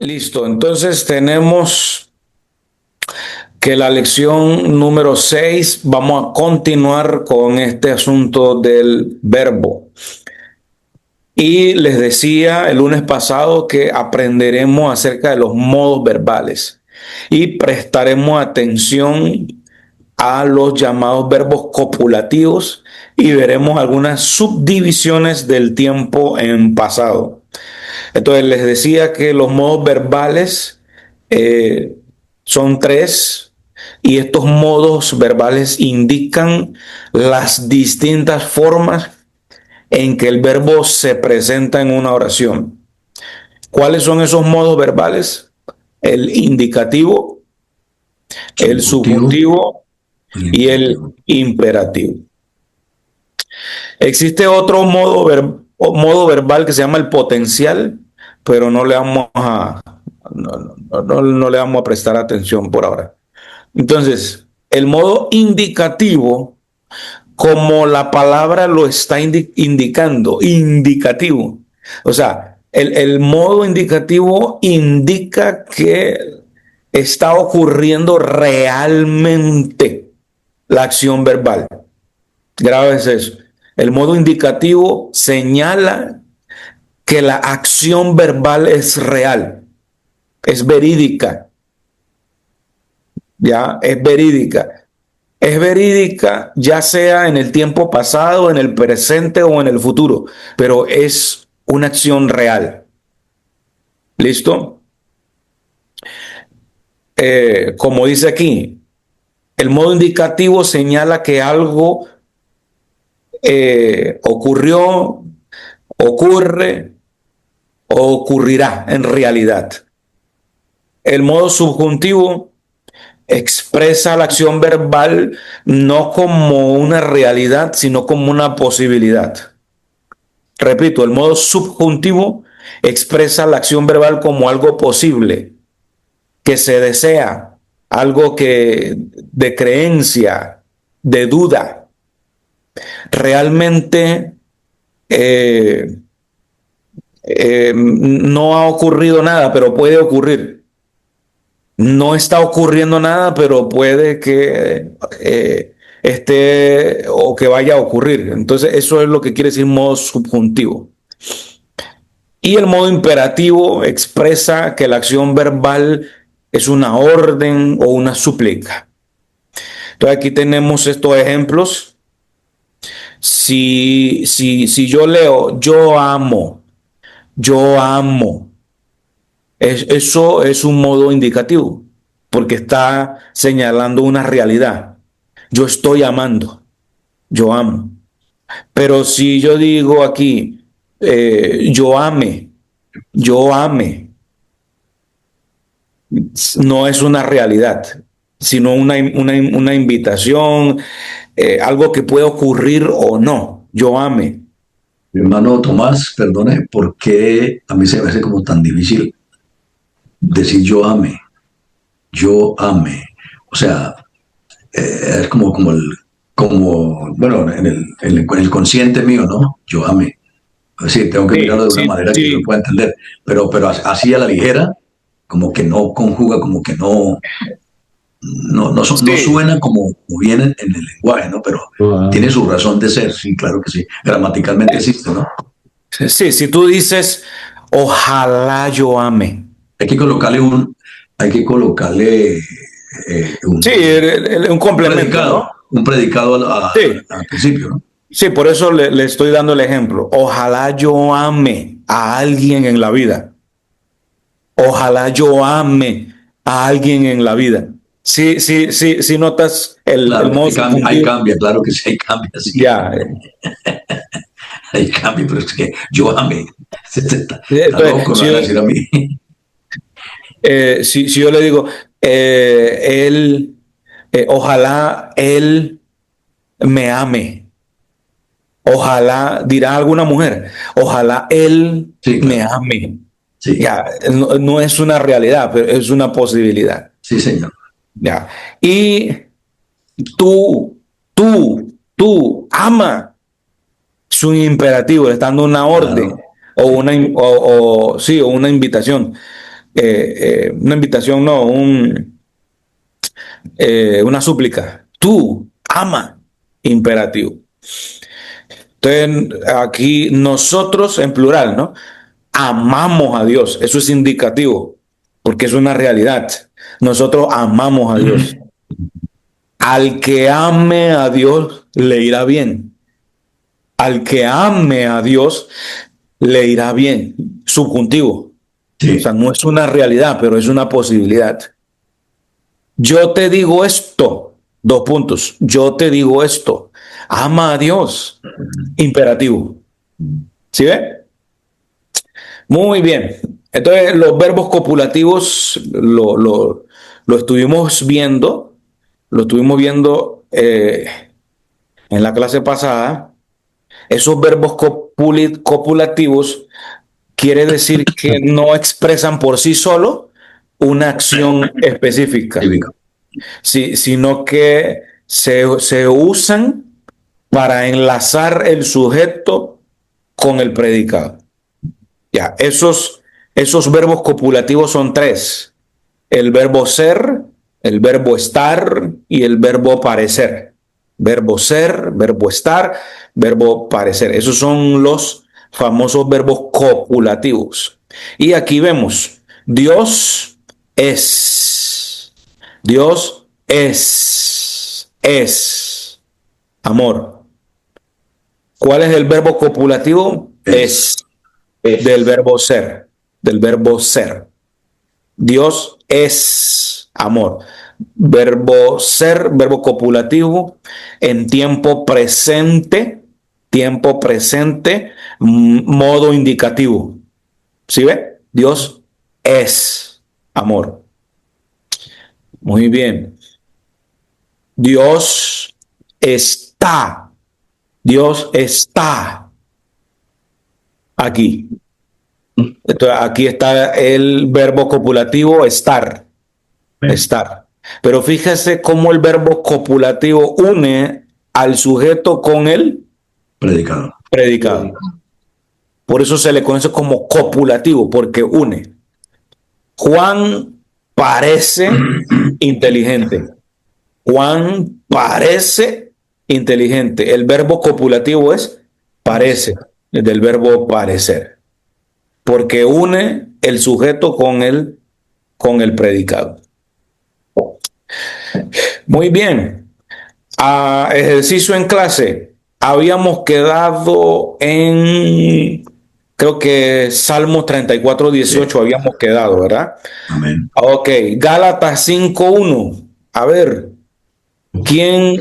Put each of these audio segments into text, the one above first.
Listo, entonces tenemos que la lección número 6 vamos a continuar con este asunto del verbo. Y les decía el lunes pasado que aprenderemos acerca de los modos verbales y prestaremos atención a los llamados verbos copulativos y veremos algunas subdivisiones del tiempo en pasado. Entonces les decía que los modos verbales eh, son tres y estos modos verbales indican las distintas formas en que el verbo se presenta en una oración. ¿Cuáles son esos modos verbales? El indicativo, el Subjuntivo, subjuntivo el y el imperativo. imperativo. Existe otro modo verbal que se llama el potencial, pero no le vamos a prestar atención por ahora. Entonces, el modo indicativo, como la palabra lo está indicando, indicativo. O sea, el modo indicativo indica que está ocurriendo realmente la acción verbal. Grave es eso. El modo indicativo señala que la acción verbal es real, es verídica, ya es verídica. Es verídica ya sea en el tiempo pasado, en el presente o en el futuro, pero es una acción real. ¿Listo? Como dice aquí, el modo indicativo señala que algo ocurrió, ocurre o ocurrirá en realidad. El modo subjuntivo expresa la acción verbal no como una realidad, sino como una posibilidad. Repito, el modo subjuntivo expresa la acción verbal como algo posible, que se desea, algo que de creencia, de duda. Realmente eh, no ha ocurrido nada, pero puede ocurrir. No está ocurriendo nada, pero puede que esté o que vaya a ocurrir. Entonces, eso es lo que quiere decir modo subjuntivo. Y el modo imperativo expresa que la acción verbal es una orden o una súplica. Entonces, aquí tenemos estos ejemplos. Si yo leo, yo amo, eso es un modo indicativo, porque está señalando una realidad. Yo estoy amando, yo amo. Pero si yo digo aquí, yo ame, no es una realidad, sino una invitación, algo que puede ocurrir o no. Yo ame. Hermano Tomás, perdone, ¿por qué a mí se me hace como tan difícil decir yo ame? O sea, es bueno, en el consciente mío, ¿no? Yo ame. Es decir, tengo que mirarlo Sí, de una sí, manera que yo lo sí, pueda entender, pero así a la ligera, como que no conjuga, como que no sí, suena como viene en el lenguaje, ¿no? Pero tiene su razón de ser, sí, claro que sí. Gramaticalmente existe, ¿no? sí. Si tú dices, ojalá yo ame. Hay que colocarle hay que colocarle Sí, un complemento, ¿no? un predicado Sí, al principio, ¿no? sí, por eso le estoy dando el ejemplo. Ojalá yo ame a alguien en la vida. Ojalá yo ame a alguien en la vida. Sí, sí, sí, sí notas el Claro, modo ahí subjuntivo. cambia, claro que sí, ahí cambia, sí, Ya. ahí cambia, pero es que yo amé. Está Entonces, loco, no van a decir a mí. si yo le digo, ojalá él me ame. Ojalá, dirá alguna mujer, ojalá él Sí, me claro, ame. sí, Ya, no es una realidad, pero es una posibilidad. sí, señor. Ya. Y ama. Es un imperativo, le está dando una orden Claro, o sí, sí, o una invitación. una invitación, no, una súplica. Tú, ama, imperativo. Entonces, aquí nosotros en plural, ¿no? Amamos a Dios. Eso es indicativo, porque es una realidad. Nosotros amamos a Dios. Al que ame a Dios, le irá bien. Al que ame a Dios, le irá bien. Subjuntivo. O sea, Sí, no es una realidad, pero es una posibilidad. Yo te digo esto, dos puntos. Yo te digo esto. Ama a Dios. Imperativo. ¿Sí ve? Muy bien. Entonces, los verbos copulativos lo estuvimos viendo, lo estuvimos viendo en la clase pasada. Esos verbos copulativos quiere decir que no expresan por sí solo una acción específica, típico. sino que se usan para enlazar el sujeto con el predicado. Ya, esos verbos copulativos son tres: el verbo ser, el verbo estar y el verbo parecer. Verbo ser, verbo estar, verbo parecer. Esos son los famosos verbos copulativos. Y aquí vemos, Dios es. Dios es amor. ¿Cuál es el verbo copulativo? Es, Es del verbo ser. Dios es amor. Verbo ser, verbo copulativo en tiempo presente, modo indicativo. ¿Sí ve? Dios es amor. Muy bien. Dios está. Dios está aquí. Entonces, aquí está el verbo copulativo estar, estar. Pero fíjese cómo el verbo copulativo une al sujeto con el predicado. predicado. Por eso se le conoce como copulativo, porque une. Juan parece inteligente. Juan parece inteligente. El verbo copulativo es parece, del verbo parecer, porque une el sujeto con el predicado. Muy bien. Ejercicio en clase. Habíamos quedado en, creo que Salmo 34:18 Sí. habíamos quedado, ¿verdad? Amén. Ok, Gálatas 5:1. A ver, ¿quién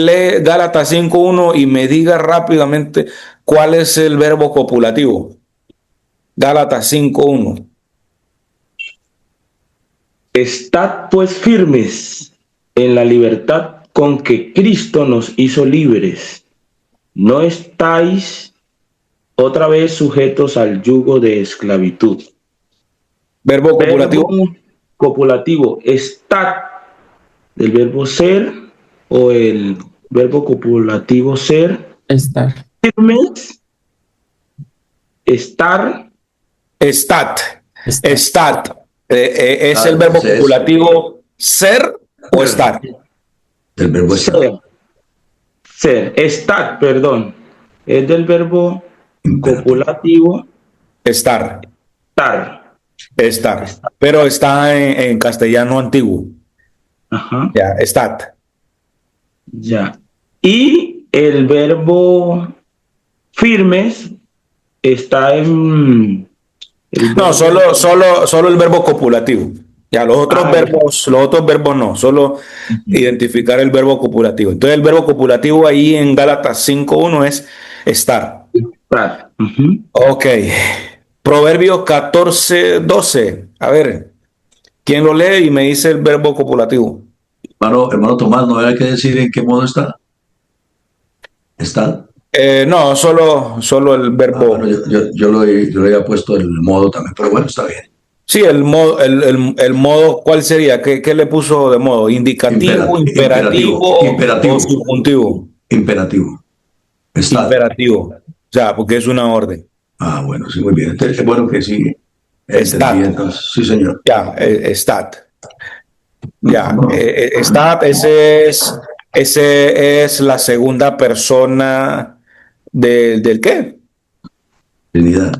lee Gálatas 5:1 y me diga rápidamente cuál es el verbo copulativo? Gálatas 5:1. Estad pues firmes en la libertad con que Cristo nos hizo libres. No estáis otra vez sujetos al yugo de esclavitud. Verbo Verbo copulativo. copulativo, estad, del verbo ser o el verbo copulativo ser. Estar. Firmes, estar, Estat. Estar. Estat. ¿Es el Ah, verbo ese es copulativo ser o estar? del verbo estar. ser, estad, perdón, es del verbo Imperativo. copulativo Estar. estar. Estar. Pero está en castellano antiguo. Ajá, Ya, estat. ya. Y el verbo firmes está en el No, verbo- solo el verbo copulativo. Ya, los Ah, otros verbos no, solo identificar el verbo copulativo. Entonces, el verbo copulativo ahí en Gálatas 5:1 es estar. estar. Ujú. Ok. Proverbios 14:12. A ver, ¿quién lo lee y me dice el verbo copulativo? Hermano Tomás, ¿no hay que decir en qué modo está? ¿Está? No, solo el verbo. Bueno, yo le había puesto el modo también, pero bueno, está bien. Sí, el modo, ¿cuál sería? ¿Qué le puso de modo? ¿Indicativo, imperativo o Imperativo. subjuntivo? Imperativo. Está. Imperativo. O sea, porque es una orden. Ah, bueno, sí, muy bien. Entonces, es bueno que sí Estat. Entendí, entonces. Sí, señor. Ya, estat. Ya, Bueno, estat, ese es la segunda persona ¿del qué? Trinidad.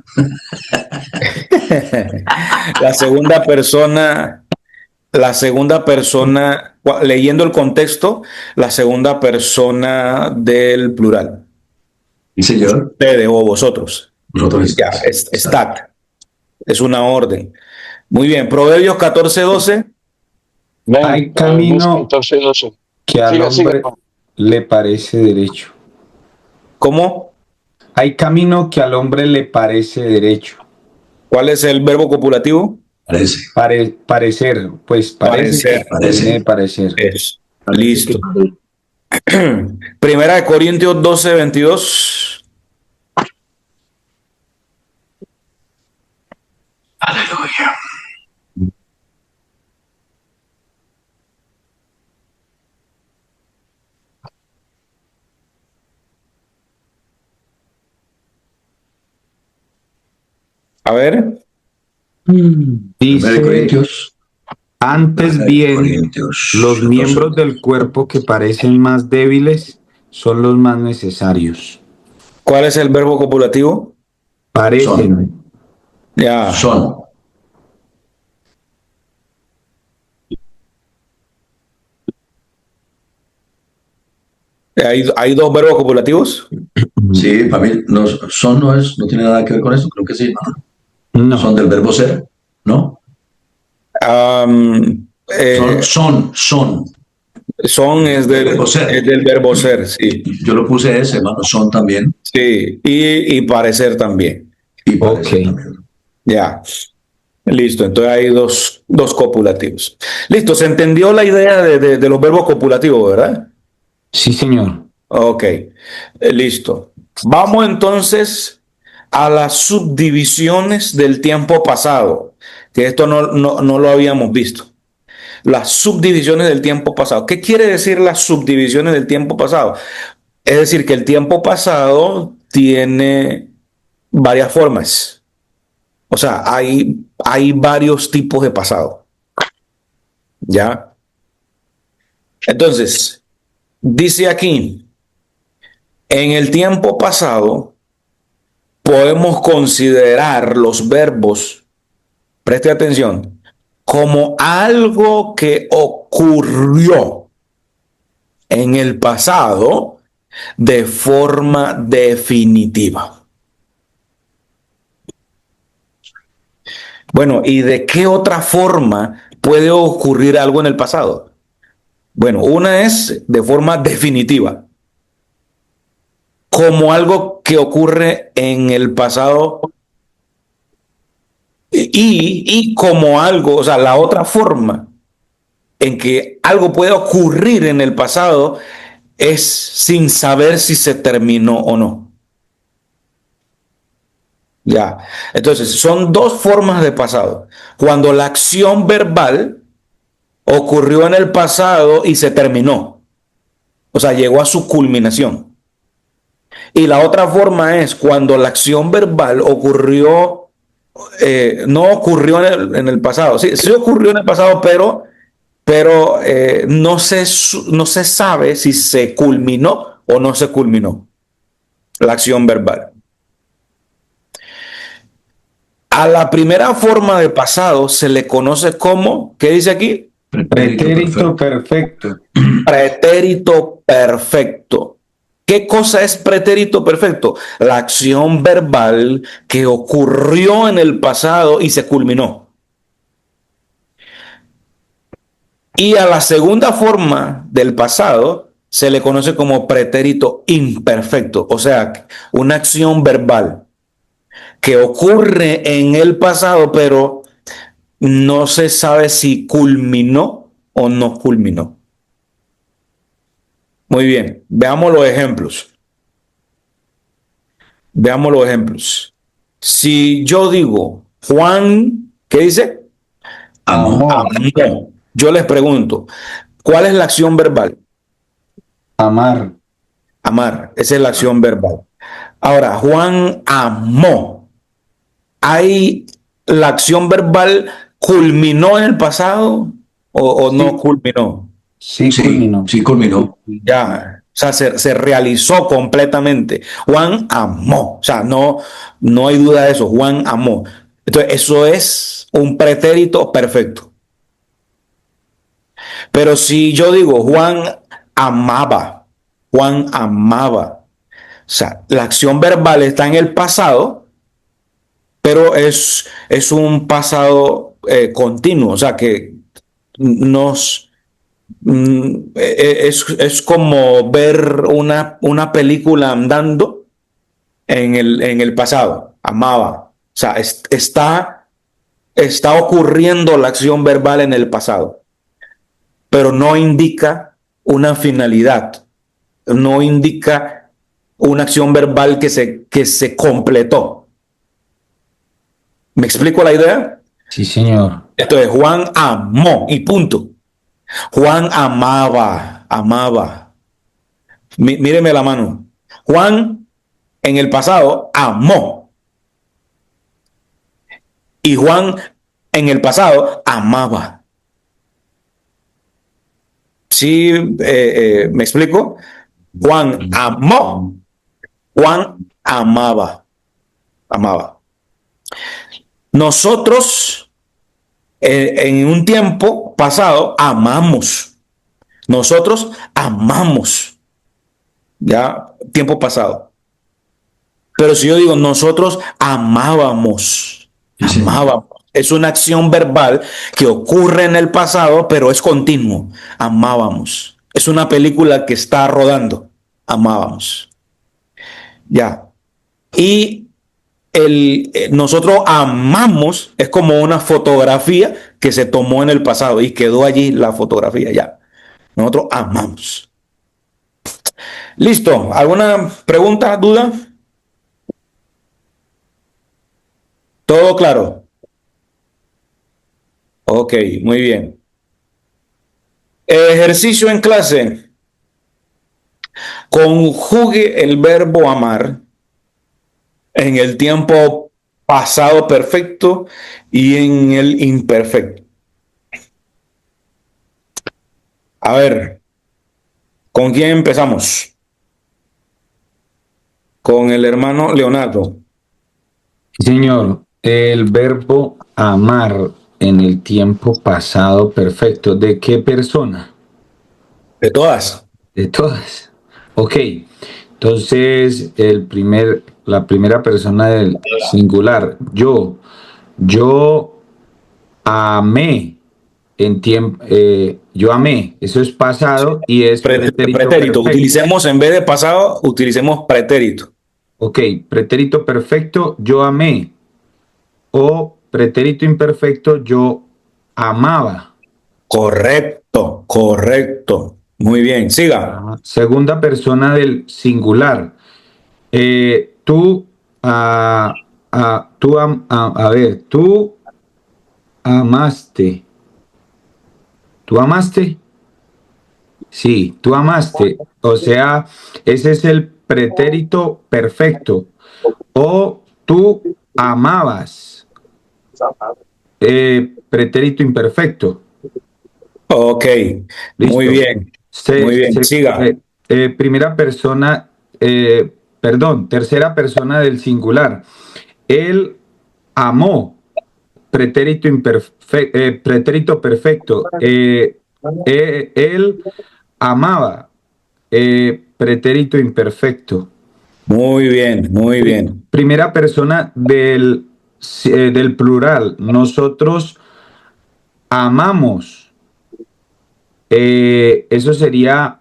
La segunda persona, leyendo el contexto, la segunda persona del plural. Sí, señor. Ustedes o vosotros. Nosotros Ya, estat. Es una orden. Muy bien. Proverbios 14:12. Ven, Hay Proverbios camino 14, 12. que al Siga, hombre Pablo. le parece derecho. ¿Cómo? Hay camino que al hombre le parece derecho. ¿Cuál es el verbo copulativo? Parece. Parecer, pues Parecer. parece, viene de parecer. Es. Parece que Listo. Primera de Corintios 12:22. Aleluya. A ver. Primera de Dice, Corintios. antes Primera de bien, Corintios los 12. miembros del cuerpo que parecen más débiles son los más necesarios. ¿Cuál es el verbo copulativo? Parecen. Ya. Son. ¿Hay dos verbos copulativos? Sí, para mí no, son no tiene nada que ver con eso. Creo que sí, ¿no? No. Son del verbo ser, ¿no? Am, eh, Son. son es Verbo ser. del verbo ser, sí. Yo lo puse ese, hermano. Son también. Sí. Y parecer también. Y parece Ok. también. Ya. Listo. Entonces hay dos copulativos. Listo. Se entendió la idea de los verbos copulativos, ¿verdad? Sí, señor. Ok. Listo. Vamos entonces a las subdivisiones del tiempo pasado, que esto no lo habíamos visto. Las subdivisiones del tiempo pasado. ¿Qué quiere decir las subdivisiones del tiempo pasado? Es decir, que el tiempo pasado tiene varias formas. O sea, hay varios tipos de pasado. ¿Ya? Entonces, dice aquí, en el tiempo pasado podemos considerar los verbos, preste atención, como algo que ocurrió en el pasado de forma definitiva. Bueno, ¿y de qué otra forma puede ocurrir algo en el pasado? Bueno, una es de forma definitiva, como algo que ocurre en el pasado y como algo, o sea, la otra forma en que algo puede ocurrir en el pasado es sin saber si se terminó o no. Ya. Entonces, son dos formas de pasado. Cuando la acción verbal ocurrió en el pasado y se terminó. O sea, llegó a su culminación. Y la otra forma es cuando la acción verbal ocurrió, no ocurrió en el pasado. Sí, sí ocurrió en el pasado, pero no se sabe si se culminó o no se culminó la acción verbal. A la primera forma de pasado se le conoce como, ¿qué dice aquí? Pretérito perfecto. Pretérito perfecto. ¿Qué cosa es pretérito perfecto? La acción verbal que ocurrió en el pasado y se culminó. Y a la segunda forma del pasado se le conoce como pretérito imperfecto, o sea, una acción verbal que ocurre en el pasado, pero no se sabe si culminó o no culminó. Muy bien, veamos los ejemplos. Veamos los ejemplos. Si yo digo, Juan, ¿qué dice? Amó. Amó. Yo les pregunto, ¿cuál es la acción verbal? Amar. Amar, esa es la acción verbal. Ahora, Juan amó. Hay la acción verbal culminó en el pasado o no Sí, culminó. sí, Sí, culminó. sí culminó. Ya, o sea, se realizó completamente. Juan amó, o sea, no hay duda de eso. Juan amó. Entonces, eso es un pretérito perfecto. Pero si yo digo amaba, Juan amaba, o sea, la acción verbal está en el pasado, pero es un pasado continuo, o sea, que nos es como ver una película andando en el pasado. Amaba. O sea, está ocurriendo la acción verbal en el pasado, pero no indica una finalidad, no indica una acción verbal que se completó. ¿Me explico la idea? Sí, señor. Entonces, Juan amó y punto. Juan amaba, amaba. Míreme la mano. Juan en el pasado amó y Juan en el pasado amaba. ¿Sí me explico? Juan amó, Juan amaba, amaba. Nosotros en un tiempo pasado amamos. Nosotros amamos, ya tiempo pasado. Pero si yo digo nosotros amábamos, Sí, señor. amábamos. Es una acción verbal que ocurre en el pasado, pero es continuo. Amábamos. Es una película que está rodando. Amábamos. Ya. Y nosotros amamos es como una fotografía que se tomó en el pasado y quedó allí la fotografía ya. Nosotros amamos. Listo. ¿Alguna pregunta, duda? Todo claro. Ok, muy bien. Ejercicio en clase. Conjugue el verbo amar en el tiempo pasado perfecto y en el imperfecto. A ver, ¿con quién empezamos? Con el hermano Leonardo. Sí, señor. El verbo amar en el tiempo pasado perfecto. ¿De qué persona? De todas. De todas. Ok. Entonces, la primera persona del singular. Yo amé en tiempo, yo amé. Eso es pasado y es pretérito Pretérito. perfecto. Utilicemos en vez de pasado, utilicemos pretérito. Ok, pretérito perfecto, yo amé. O pretérito imperfecto, yo amaba. Correcto, correcto. Muy bien, siga. Ajá. Segunda persona del singular. Tú, a ver, tú amaste. ¿Tú amaste? Sí, tú amaste. O sea, ese es el pretérito perfecto. O tú amabas. Pretérito imperfecto. Ok, muy Listo. bien, muy bien, siga. Primera persona, perdón, tercera persona del singular. Él amó, pretérito perfecto. Él amaba, pretérito imperfecto. Muy bien, muy bien. Primera persona del plural. Nosotros amamos. Eso sería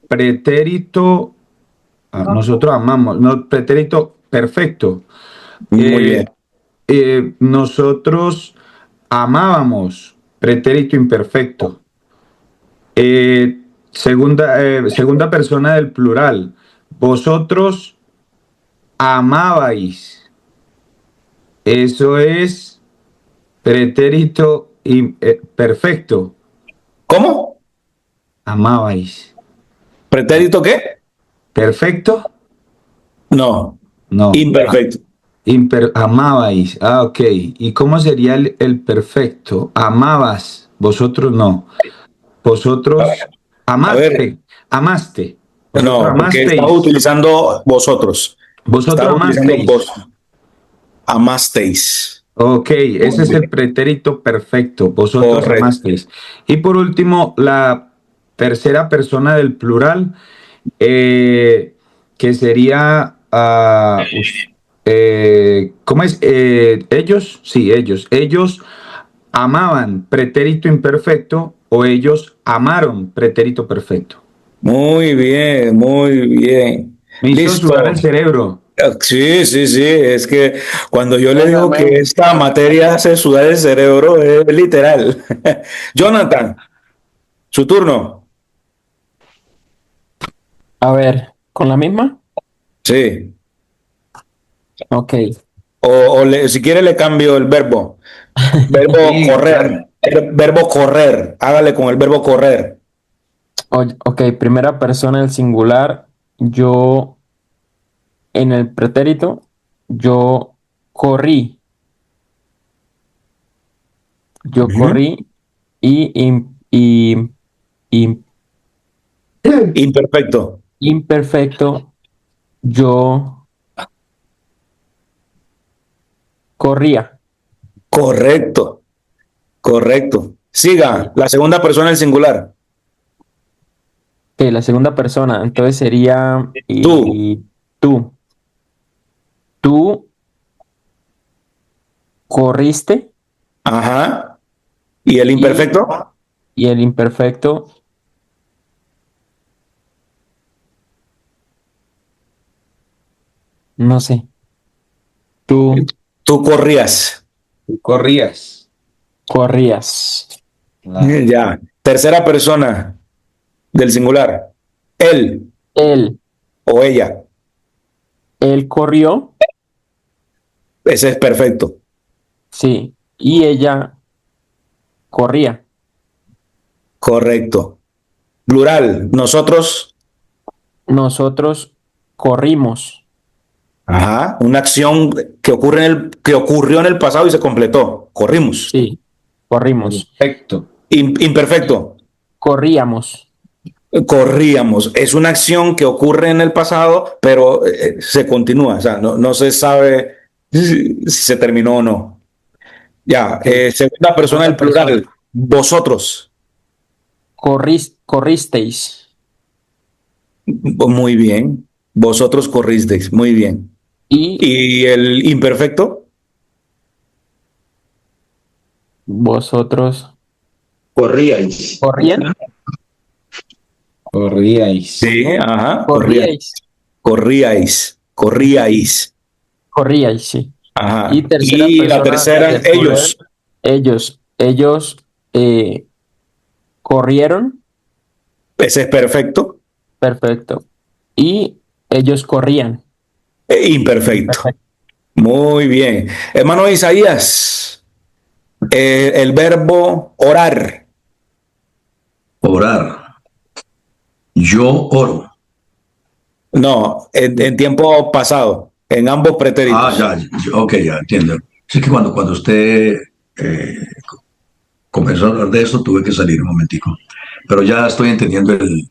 pretérito. Nosotros amamos. No, pretérito perfecto. Muy Eh, bien. Nosotros amábamos. Pretérito imperfecto. Segunda persona del plural. Vosotros amabais. Eso es pretérito perfecto. ¿Cómo? Amabais. ¿Pretérito qué? ¿Perfecto? No, No. imperfecto. Amabais. Ah, ok. ¿Y cómo sería el perfecto? Amabas. Vosotros no. Vosotros A ver, amaste. Amaste. Vosotros no, porque estaba amasteis. utilizando vosotros. Vosotros Estaba utilizando amasteis. vos. Amasteis. Ok, Muy ese es el bien. pretérito perfecto. Vosotros Correcto. amasteis. Y por último, la tercera persona del plural, que sería, ¿cómo es? Ellos, sí, ellos. Ellos amaban, pretérito imperfecto, o ellos amaron, pretérito perfecto. Muy bien, muy bien. Me hizo sudar Listo. el cerebro. Sí, sí, sí. Es que cuando yo le Bueno, digo que amén. esta materia hace sudar el cerebro, es literal. Jonathan, su turno. A ver, ¿con la misma? Sí. Ok. Si quiere le cambio el verbo. Verbo Sí, claro. correr. Verbo correr. Hágale con el verbo correr. Ok, primera persona del singular. Yo, en el pretérito, yo corrí. Yo Ujú. corrí y Imperfecto. imperfecto, yo corría. Correcto. Correcto. Siga. Ok, La segunda persona del singular. la segunda persona, entonces sería Tú. y tú. Tú corriste Ajá. ¿Y el y, imperfecto? y el imperfecto, no sé. Tú Tú corrías. Tú corrías. corrías. Claro. Ya. Tercera persona del singular. Él Él, o ella. él corrió, Ese es perfecto. sí, y ella corría. Correcto. Plural. Nosotros. Nosotros corrimos. Ajá. Una acción que ocurrió en el pasado y se completó. Corrimos. Sí, corrimos. Perfecto. Imperfecto. Corríamos. Corríamos. Es una acción que ocurre en el pasado, pero se continúa. O sea, no se sabe si se terminó o no. Ya. Ok. Segunda persona del Segunda persona. plural. Vosotros. Corristeis. Muy bien. Vosotros corristeis. Muy bien. Y ¿Y el imperfecto? vosotros Corríais. corrían. Corríais. Sí, ajá. Corríais. Corríais. Corríais. Corríais, sí. Y Ajá. tercera Y la persona tercera, del plural. ellos. Ellos corrieron. Ese es perfecto. Perfecto. Y ellos corrían. Imperfecto. Perfecto. Muy bien. Hermano Isaías, el verbo orar. Orar. Yo oro. No, en tiempo pasado, en ambos Ah, pretéritos. ya, ok, ya entiendo. Sí, que cuando usted eh, comenzó a hablar de esto, tuve que salir un momentico. Pero ya estoy entendiendo el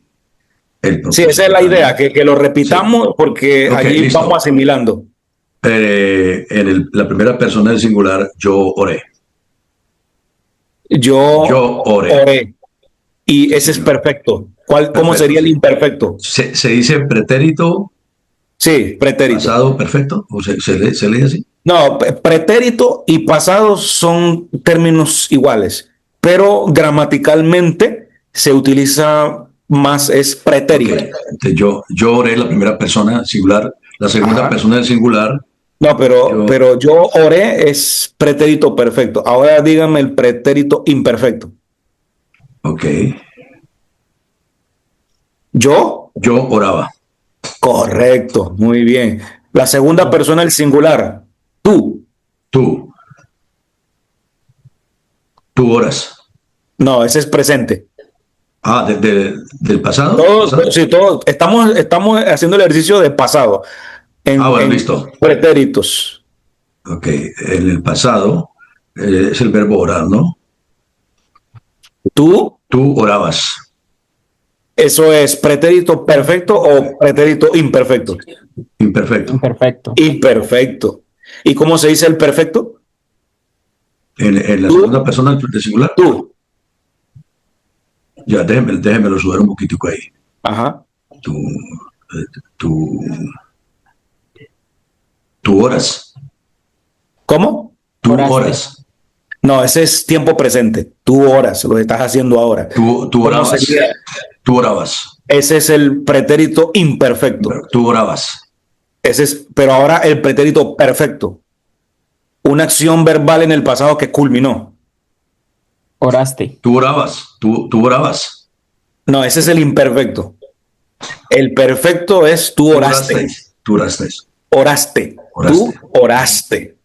Sí, esa es propósito la idea, realmente. que lo Sí, repitamos porque ok, allí vamos listo. asimilando. La primera persona del singular, yo oré. Yo Yo oré. oré y Sí, ese es señor. perfecto. ¿Cómo Perfecto, sería el sí. imperfecto? Se dice pretérito Sí, pretérito. pasado perfecto, o se lee así. No, pretérito y pasado son términos iguales, pero gramaticalmente se utiliza más, es Ok. pretérito. Entonces yo oré la primera persona singular, la segunda Ajá. persona del singular, No, yo, pero yo oré es pretérito perfecto. Ahora dígame el pretérito imperfecto. ok. Yo, Yo oraba. correcto, muy bien. La segunda persona del singular, tú. Tú, tú oras. No, ese es presente. Ah, del pasado, Todos, pasado. sí, todos, estamos haciendo el ejercicio de pasado Ah, bueno, en listo. pretéritos. Ok, en el pasado es el verbo orar, ¿no? Tú, Tú orabas. ¿eso es pretérito perfecto o pretérito imperfecto? Imperfecto. Imperfecto. Imperfecto. ¿Y cómo se dice el perfecto? En la segunda Tú, persona del singular. tú. Ya, déjemelo sudar un poquitico ahí. Ajá. Tú, tú, tú oras. ¿Cómo? Tú Oraste. oras. No, ese es tiempo presente. Tú oras, lo estás haciendo ahora. Tú ¿Cómo orabas. sería? Tú orabas. Ese es el pretérito imperfecto. Tú orabas. Ese es, pero ahora el pretérito perfecto. Una acción verbal en el pasado que culminó. Oraste. Tú orabas. Tú orabas. No, ese es el imperfecto. El perfecto es tú Tú oraste. orasteis. Tú orasteis. Oraste. Oraste. Tú oraste.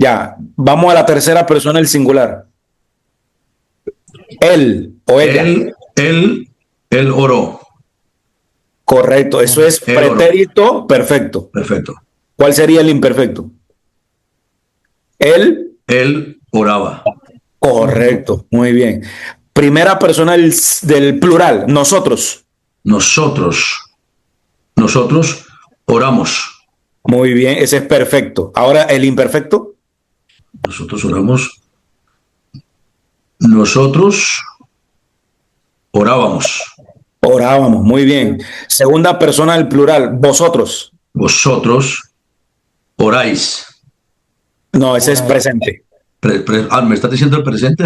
Ya, vamos a la tercera persona, el singular. Él o ella. Él oró. Correcto, eso es Él oró. pretérito perfecto. Perfecto. ¿Cuál sería el imperfecto? Él, Él oraba. correcto, muy bien. Primera persona del plural, nosotros. Nosotros oramos. Muy bien, ese es perfecto. Ahora el imperfecto. Nosotros oramos. Nosotros orábamos. Orábamos, muy bien. Segunda persona del plural, vosotros. Vosotros oráis. No, ese es presente. ¿Me estás diciendo el presente?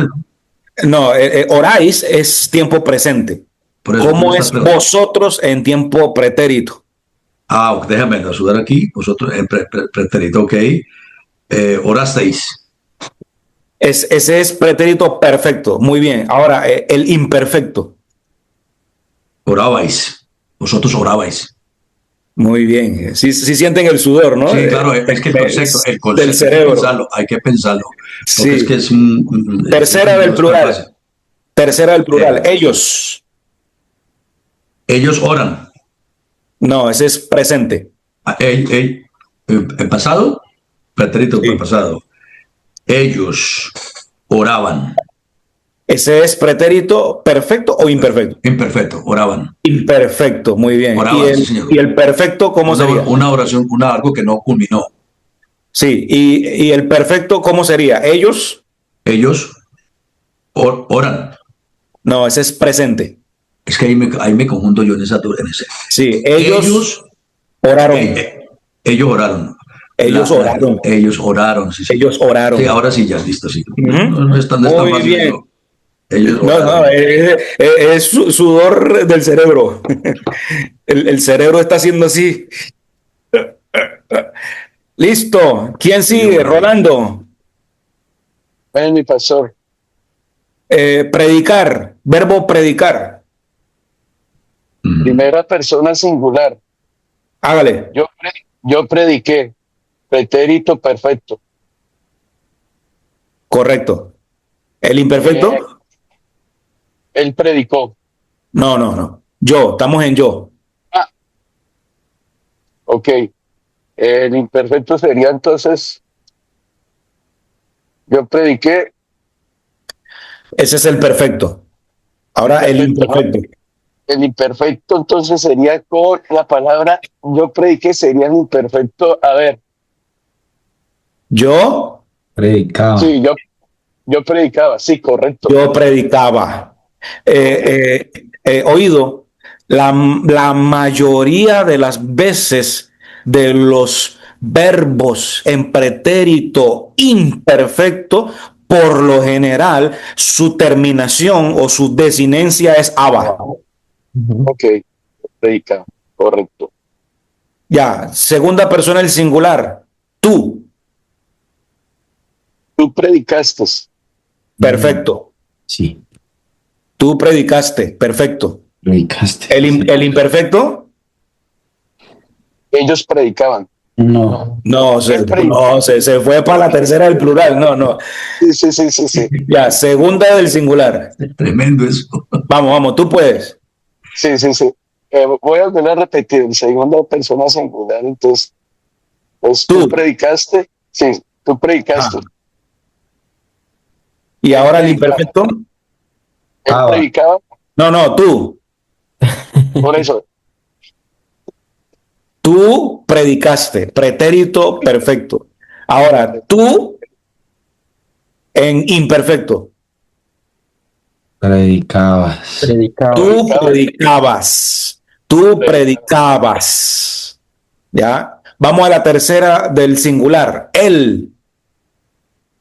No, oráis es tiempo presente. Por eso tú me ¿Cómo estás es vosotros en tiempo pretérito? déjame ayudar aquí. Vosotros, en pretérito, ok. Orasteis. Ese es pretérito perfecto. Muy bien. Ahora, el imperfecto. Orabais. Vosotros orabais. Muy bien. Sí, sí sienten el sudor, ¿no? Sí, claro, es que el concepto Del cerebro. hay que pensarlo. Porque es Sí. que Tercera del no es tan fácil. plural. Tercera del plural. Eh, Ellos. Ellos oran. No, ese es presente. El pasado, pretérito Sí. pasado. Ellos oraban. Ese es pretérito perfecto o imperfecto. Imperfecto, oraban. Imperfecto, muy bien. Oraban, sí, señor. Y el perfecto, ¿cómo sería? Una oración, algo que no culminó. Sí, y el perfecto, ¿cómo sería? Ellos. Ellos oran. No, ese es presente. Es que ahí me conjunto yo en ese. Sí, ellos oraron. Ellos oraron. Ellos oraron. Ellos oraron, sí, sí. Ellos oraron. Sí, ahora sí, ya, listo, sí. Ujú. No es tan Muy fácil. bien. Ellos No, oraron. no, es sudor del cerebro. El cerebro está haciendo así. Listo. ¿Quién sigue? oraron. Rolando. Ven, mi pastor. Predicar. Verbo predicar. Ujú. Primera persona singular. Hágale. Yo prediqué. Pretérito perfecto. Correcto. ¿El imperfecto? Él predicó. No, no, no. Yo. Estamos en yo. Ah, ok. El imperfecto sería entonces, yo prediqué. Ese es el perfecto. Ahora el Perfecto, ¿no? imperfecto. El imperfecto entonces sería con la palabra yo prediqué, sería el imperfecto. A ver, Yo, Predicaba. sí, yo predicaba, sí, correcto. yo predicaba. Oído, la mayoría de las veces de los verbos en pretérito imperfecto, por lo general, su terminación o su desinencia es aba. Ok, predicaba, correcto. Ya, segunda persona del singular, tú, Tú predicaste. perfecto. Sí, Tú predicaste, perfecto. predicaste. El imperfecto, Ellos predicaban. No. no, se fue para la tercera del plural, no, no. Sí. Ya, segunda del singular. Tremendo eso. Vamos, tú puedes. Sí. Voy a volver a repetir en segunda persona singular. Entonces, pues tú Tú. predicaste. Sí, Tú predicaste. Y ahora el imperfecto. Él predicaba. No, tú. Por eso. Tú predicaste, pretérito perfecto. Ahora, tú en imperfecto. Predicabas. Predicaba. Tú predicabas. Tú predicabas. ¿Ya? Vamos a la tercera del singular. Él.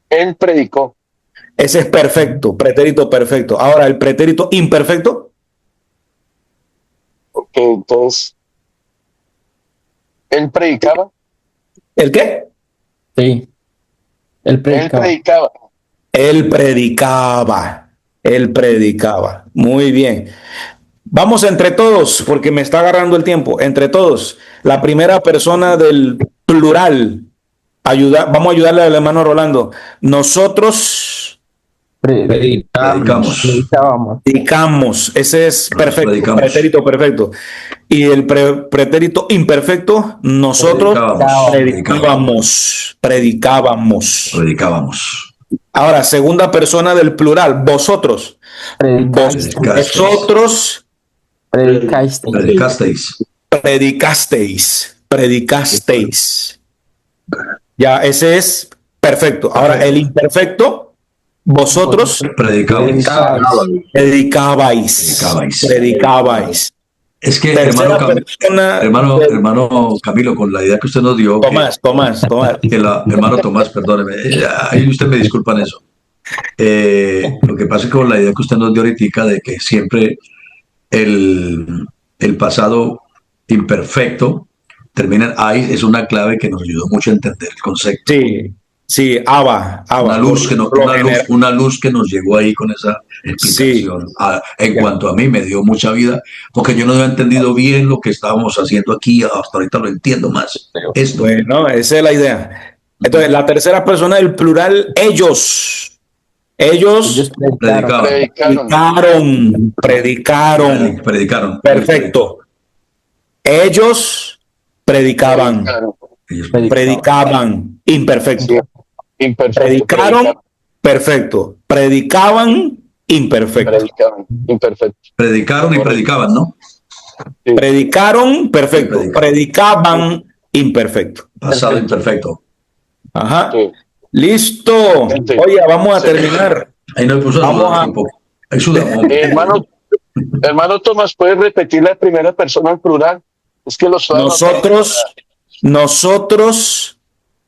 Él predicó. Ese es perfecto, pretérito perfecto. Ahora, el pretérito imperfecto. Ok, entonces. Él predicaba. ¿El qué? Sí. Él Él predicaba. predicaba. Él predicaba. Él predicaba. Muy bien. Vamos entre todos, porque me está agarrando el tiempo. Entre todos. La primera persona del plural. Vamos a ayudarle al hermano Rolando. Nosotros Predicamos. Predicábamos. predicamos. Ese es perfecto. Predicamos. Pretérito perfecto. Y el pretérito imperfecto, nosotros Predicábamos. predicábamos. Ahora, segunda persona del plural, vosotros. Predicaste. Vosotros Predicaste. predicasteis. Ya, ese es perfecto. Ahora, el imperfecto, vosotros predicabais. Es que, Tercera hermano persona, Camilo, con la idea que usted nos dio, Tomás. hermano Tomás, perdóneme, ahí usted me disculpa en eso. Lo que pasa es que con la idea que usted nos dio ahorita de que siempre el pasado imperfecto termina en "ais", es una clave que nos ayudó mucho a entender el concepto. Sí, Abba. Una luz que nos llegó ahí con esa explicación. Sí. En cuanto a mí, me dio mucha vida, porque yo no había entendido bien lo que estábamos haciendo aquí, hasta ahorita lo entiendo más. Esto. Bueno, esa es la idea. Entonces, la tercera persona del plural, ellos. Ellos predicaron. Perfecto. Ellos predicaban. Predicaban. Imperfecto. Sí, imperfecto. Predicaron. Perfecto. Predicaban. Imperfecto. Predicaban. Imperfecto. Predicaron y predicaban, ¿no? Sí. Predicaron. Perfecto. Predicaban. Imperfecto. Pasado imperfecto. Ajá. Sí. Listo. Sí. Oye, vamos a terminar. Ahí nos puso a sudar un poco. Ahí sudamos. Hermano Tomás, ¿puedes repetir la primera persona en plural? Es que los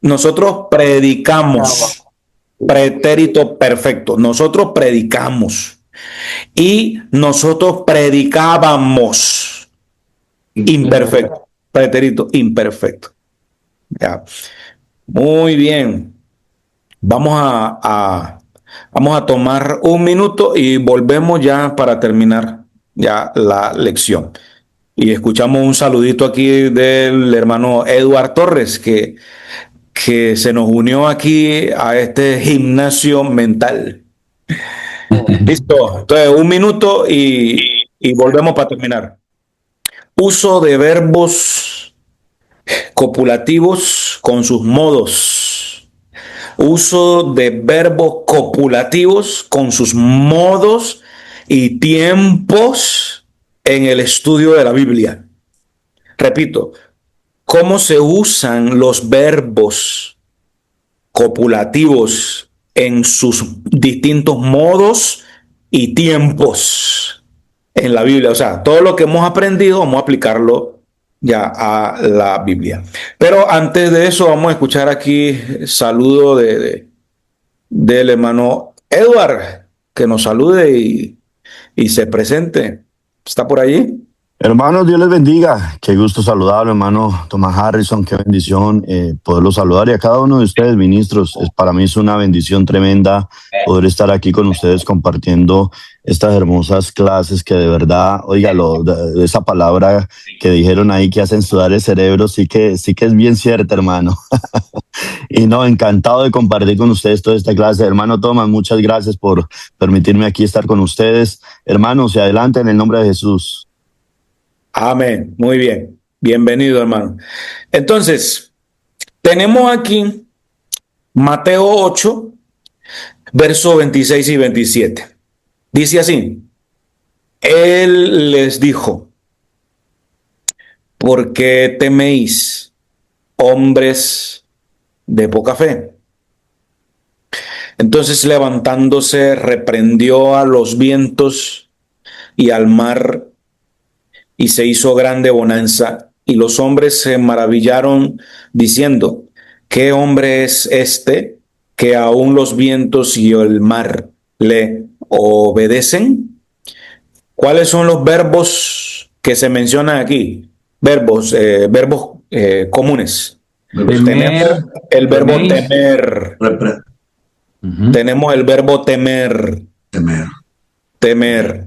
nosotros predicamos. Pretérito perfecto. Nosotros predicamos. Y nosotros predicábamos. Imperfecto. Pretérito imperfecto. Ya. Muy bien. Vamos a tomar un minuto y volvemos ya para terminar ya la lección. Y escuchamos un saludito aquí del hermano Eduard Torres, que se nos unió aquí a este gimnasio mental. Listo. Entonces, un minuto y volvemos para terminar. Uso de verbos copulativos con sus modos. Uso de verbos copulativos con sus modos y tiempos en el estudio de la Biblia. Repito, ¿cómo se usan los verbos copulativos en sus distintos modos y tiempos en la Biblia? O sea, todo lo que hemos aprendido vamos a aplicarlo ya a la Biblia. Pero antes de eso vamos a escuchar aquí saludo del hermano Edward, que nos salude y se presente. ¿Está por allí? Hermanos, Dios les bendiga. Qué gusto saludarlo, hermano Tomás Harrison. Qué bendición poderlo saludar. Y a cada uno de ustedes, ministros, para mí es una bendición tremenda poder estar aquí con ustedes compartiendo estas hermosas clases que de verdad, oiga, esa palabra que dijeron ahí que hacen sudar el cerebro, sí que es bien cierta, hermano. Y no, encantado de compartir con ustedes toda esta clase. Hermano Tomás, muchas gracias por permitirme aquí estar con ustedes. Hermanos, y adelante en el nombre de Jesús. Amén. Muy bien. Bienvenido, hermano. Entonces, tenemos aquí Mateo 8, versos 26 y 27. Dice así, Él les dijo, ¿por qué teméis, hombres de poca fe? Entonces levantándose, reprendió a los vientos y al mar, y se hizo grande bonanza, y los hombres se maravillaron diciendo, ¿qué hombre es este que aún los vientos y el mar le obedecen? ¿Cuáles son los verbos que se mencionan aquí? Verbos comunes. Temer, Tenemos el verbo teméis. temer. Ujú. Tenemos el verbo temer. Temer. Temer.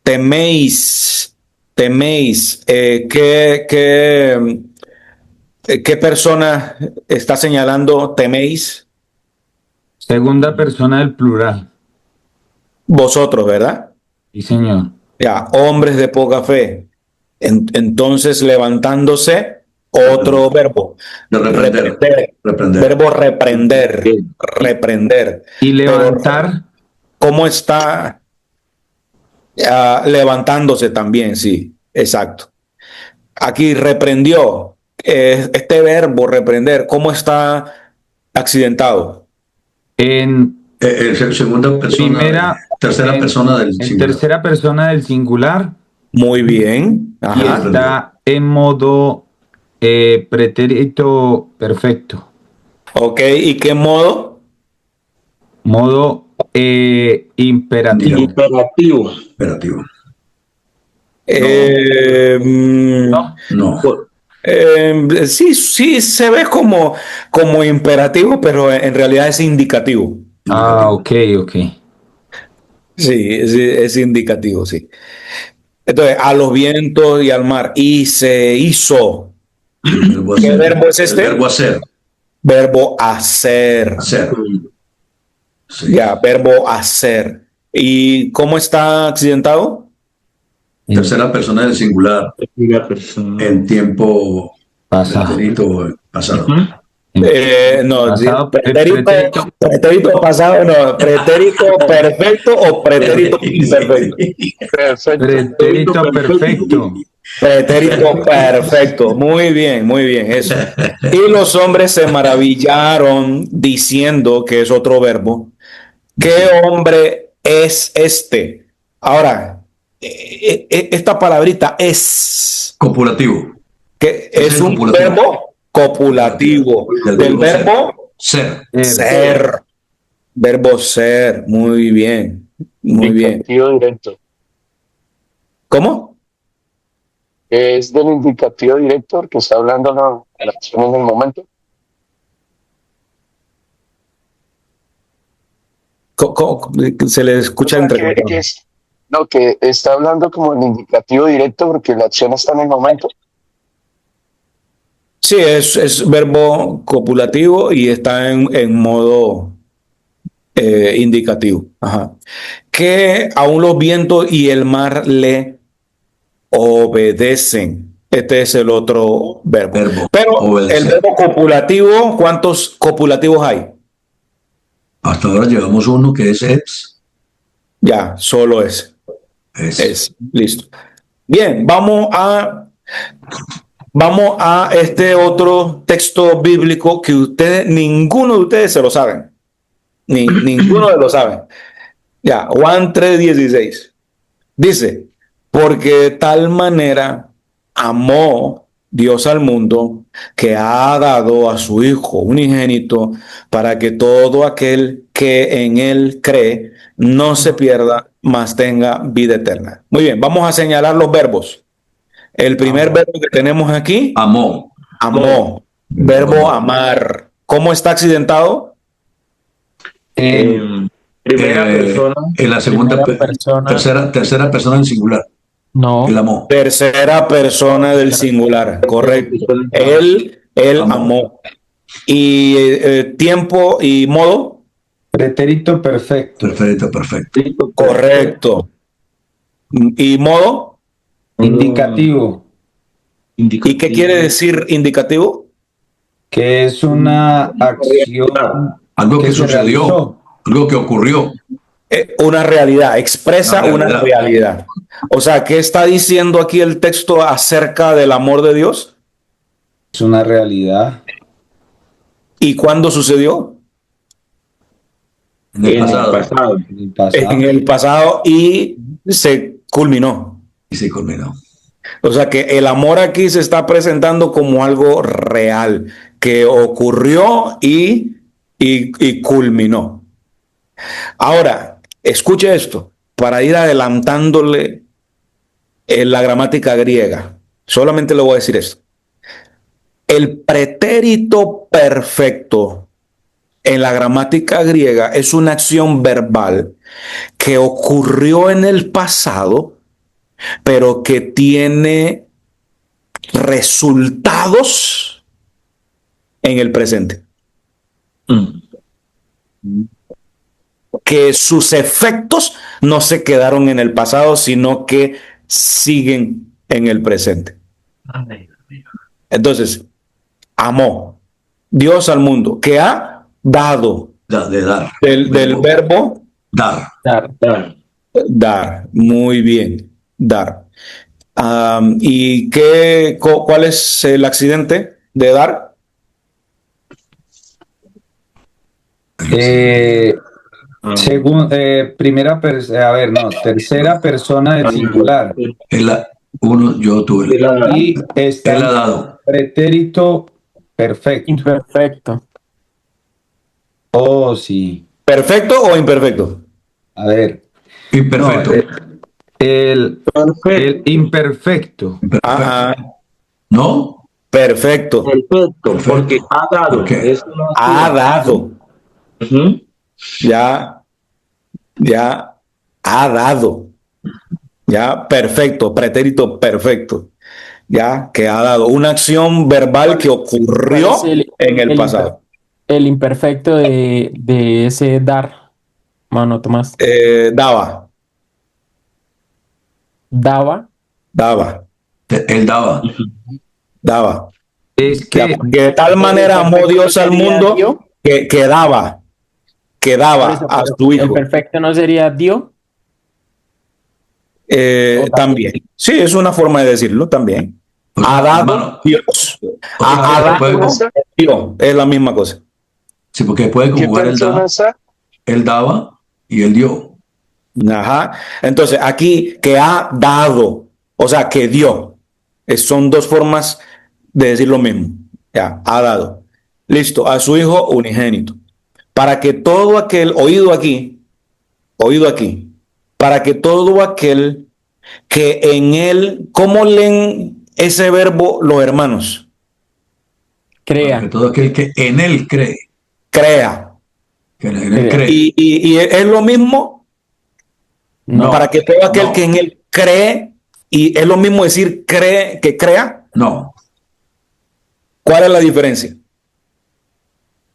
Teméis. Teméis. ¿Qué persona está señalando teméis? Segunda persona del plural. Vosotros, ¿verdad? Sí, señor. Ya, hombres de poca fe. Entonces, levantándose, otro verbo. De reprender. Reprender. Verbo reprender. Reprender. Y levantar, ¿Cómo está levantándose también? Sí, exacto. Aquí reprendió. Este verbo reprender, ¿cómo está accidentado? en Segunda persona. primera, Tercera en- persona del en singular. tercera persona del singular, Muy bien. y Ajá. está en modo pretérito perfecto. Ok, ¿y qué modo? Modo imperativo. Imperativo. Imperativo. ¿No? No. Sí, sí, se ve como imperativo, pero en realidad es indicativo. Ah, ok. Sí, es indicativo, sí. Entonces, a los vientos y al mar, y se hizo. El verbo ¿Qué hacer. verbo es este? El verbo hacer. Verbo hacer. Hacer. Sí. Ya, verbo hacer. ¿Y cómo está accidentado? Tercera persona del singular. Primera persona. En tiempo Pasado. pretérito pasado. No, Pasado, pretérito pasado, no, pretérito perfecto o pretérito imperfecto. Pretérito perfecto. Pretérito perfecto, muy bien, eso. Y los hombres se maravillaron diciendo, que es otro verbo, ¿qué hombre es este? Ahora, esta palabrita es, Copulativo. que Es es el un copulativo. verbo copulativo Del del verbo verbo Ser. ser. Verbo ser, muy bien, muy bien. Indicativo directo. ¿Cómo? Es del indicativo directo que está hablando la acción en el momento. Se le escucha O sea, entre. que está hablando como el indicativo directo porque la acción está en el momento. Sí, es verbo copulativo y está en modo indicativo. Ajá. Que aún los vientos y el mar le obedecen. Este es el otro verbo. Pero obedecer. el verbo copulativo, ¿cuántos copulativos hay? Hasta ahora llevamos uno que es eps. Ya, solo ese. Es. Listo. Bien, vamos a este otro texto bíblico que ninguno de ustedes se lo saben. Ninguno de los saben. Ya, Juan 3:16. Dice, porque de tal manera amó Dios al mundo que ha dado a su Hijo unigénito para que todo aquel que en él cree no se pierda, mas tenga vida eterna. Muy bien, vamos a señalar los verbos. El primer verbo que tenemos aquí, Amó. amó. Verbo amar. ¿Cómo está accidentado? Primera persona. En la segunda Primera persona. tercera persona en singular. No. El amó. Tercera persona del singular, correcto. Él amó. ¿Y tiempo y modo? Pretérito perfecto. Perfecto. Correcto. ¿Y modo? Indicativo. ¿Y qué quiere decir indicativo? que es una acción Algo que se sucedió, realizó. algo que ocurrió. Una realidad, expresa Una una realidad. realidad. O sea, ¿qué está diciendo aquí el texto acerca del amor de Dios? Es una realidad. ¿Y cuándo sucedió? En el pasado. En el pasado. En el pasado y se culminó. Y se culminó. O sea que el amor aquí se está presentando como algo real, que ocurrió y culminó. Ahora, escuche esto, para ir adelantándole en la gramática griega. Solamente le voy a decir esto. El pretérito perfecto en la gramática griega es una acción verbal que ocurrió en el pasado, pero que tiene resultados en el presente. Que sus efectos no se quedaron en el pasado, sino que siguen en el presente. Entonces, amó Dios al mundo, que ha dado De dar. del verbo Dar. dar. Muy bien, dar. ¿Y cuál es el accidente de dar? Tercera persona del singular. Yo tuve. Y está Él ha dado. pretérito perfecto. Imperfecto. Oh, sí. ¿Perfecto o imperfecto? A ver. Imperfecto. El imperfecto. Ajá, ¿No? perfecto. Perfecto, porque ha dado. ¿Por qué? Es una Ha acción. dado. Ujú. Ya ha dado. Ya, perfecto, pretérito perfecto. Ya, que ha dado una acción verbal que ocurrió ¿Cuál es en el pasado. El imperfecto de ese dar, mano Tomás? Daba. Daba. Él daba. Es Que que de tal manera amó Dios al mundo ¿Dio? que daba Por eso, a pero su el hijo. perfecto no sería dio. También. Sí, es una forma de decirlo también. O sea, Ha dado hermano, Dios. o sea, Ha dado puede- Dios. Es la misma cosa. sí, porque puede ¿Qué conjugar el da. persona está? Él daba y él dio. Ajá. Entonces, aquí que ha dado, o sea, que dio. Son dos formas de decir lo mismo. Ya, ha dado. Listo, a su hijo unigénito. Para que todo aquel, oído aquí, para que todo aquel que en él, ¿cómo leen ese verbo los hermanos? Para que Crea. todo aquel que en él cree. Crea. Que en él cree. Y es lo mismo No. para que todo aquel No. que en él cree, y es lo mismo decir cree que crea. No. ¿Cuál es la diferencia?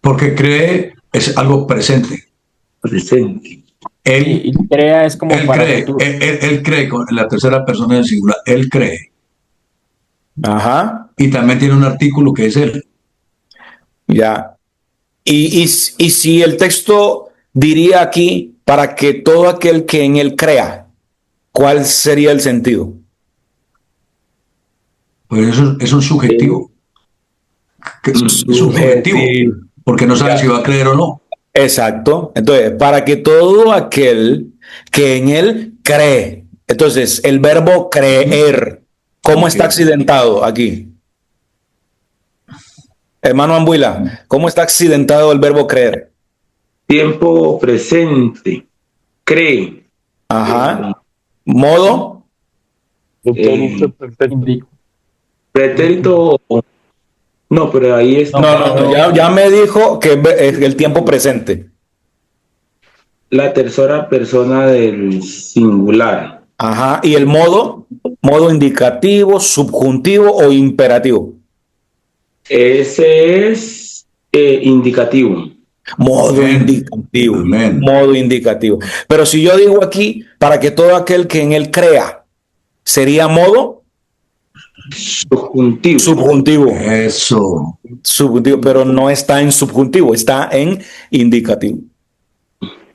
Porque cree es algo presente. Presente. Él, Y crea es como él para cree. futuro. Él cree con la tercera persona del singular. Él cree. Ajá, Y también tiene un artículo que es él. ya. Y si el texto diría aquí, para que todo aquel que en él crea, ¿cuál sería el sentido? Pues eso es un subjetivo. Es subjetivo. Porque no sabe Ya. si va a creer o no. Exacto. Entonces, para que todo aquel que en él cree. Entonces, el verbo creer, ¿cómo está accidentado aquí? Hermano Ambuila, ¿cómo está accidentado el verbo creer? Tiempo presente. Cree. Ajá. Modo. Pretérito perfecto. Indico. Pretérito. No, pero ahí está. No, ya me dijo que es el tiempo presente. La tercera persona del singular. Ajá. ¿Y el modo? Modo indicativo, subjuntivo o imperativo. Ese es indicativo. Modo Amén. indicativo. Amén. Modo indicativo. Pero si yo digo aquí, para que todo aquel que en él crea, ¿sería modo? Subjuntivo. Subjuntivo. Eso. Subjuntivo, pero no está en subjuntivo, está en indicativo.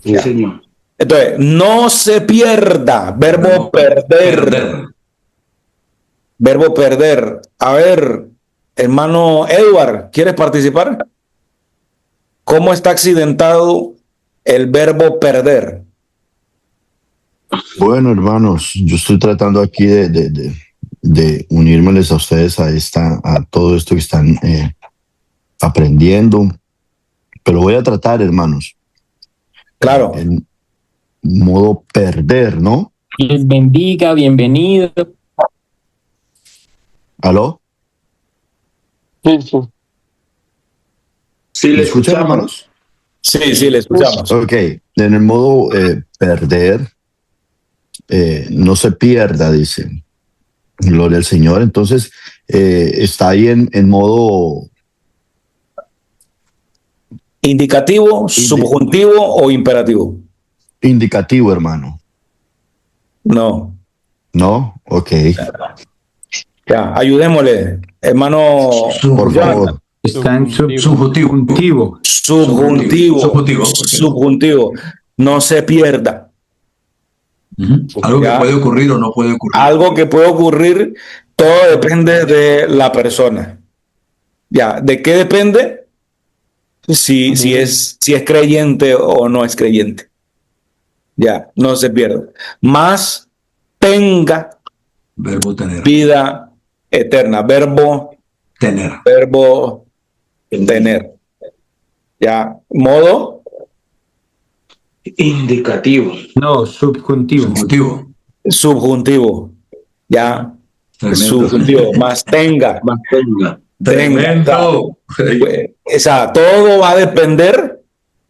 Sí, señor. Entonces, no se pierda, verbo perder. Verbo perder. A ver, hermano Edward, ¿quieres participar? ¿Cómo está accidentado el verbo perder? Bueno, hermanos, yo estoy tratando aquí de unírmeles a ustedes a todo esto que están aprendiendo, pero voy a tratar, hermanos, Claro. en modo perder, ¿no? Les bendiga, bienvenido. ¿Aló? Sí, sí. Sí, ¿Me le escuchan, escuchamos. hermanos? Sí, le escuchamos. Ok, en el modo perder, no se pierda, dice. Gloria al Señor. Entonces, está ahí en modo ¿Indicativo, subjuntivo o imperativo? indicativo, hermano. No. ¿No? Ok, Ya, ayudémosle, hermano. por favor. Está en Subjuntivo. Subjuntivo. Subjuntivo. Subjuntivo. No se pierda. Algo que Ya. puede ocurrir o no puede ocurrir. Algo que puede ocurrir, todo depende de la persona. Ya, ¿de qué depende? Si es creyente o no es creyente. Ya, no se pierda. Más tenga Verbo tener. vida eterna. Verbo Tener. tener. Ya, modo Indicativo. No, subjuntivo. Subjuntivo. subjuntivo. Ya, Tremendo. subjuntivo. Más tenga. Mantenga. Tremendo. O sea, todo va a depender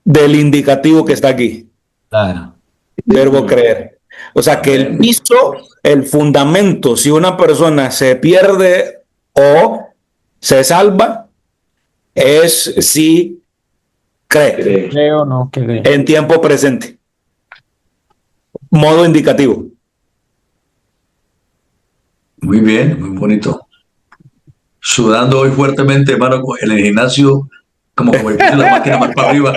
del indicativo que está aquí. Claro. Verbo creer. O sea, que el piso, el fundamento, si una persona se pierde o se salva, es si cree Cree. Creo, no creo. en tiempo presente. Modo indicativo. Muy bien, muy bonito. Sudando hoy fuertemente, hermano, en el gimnasio, como que me puse la máquina más para arriba.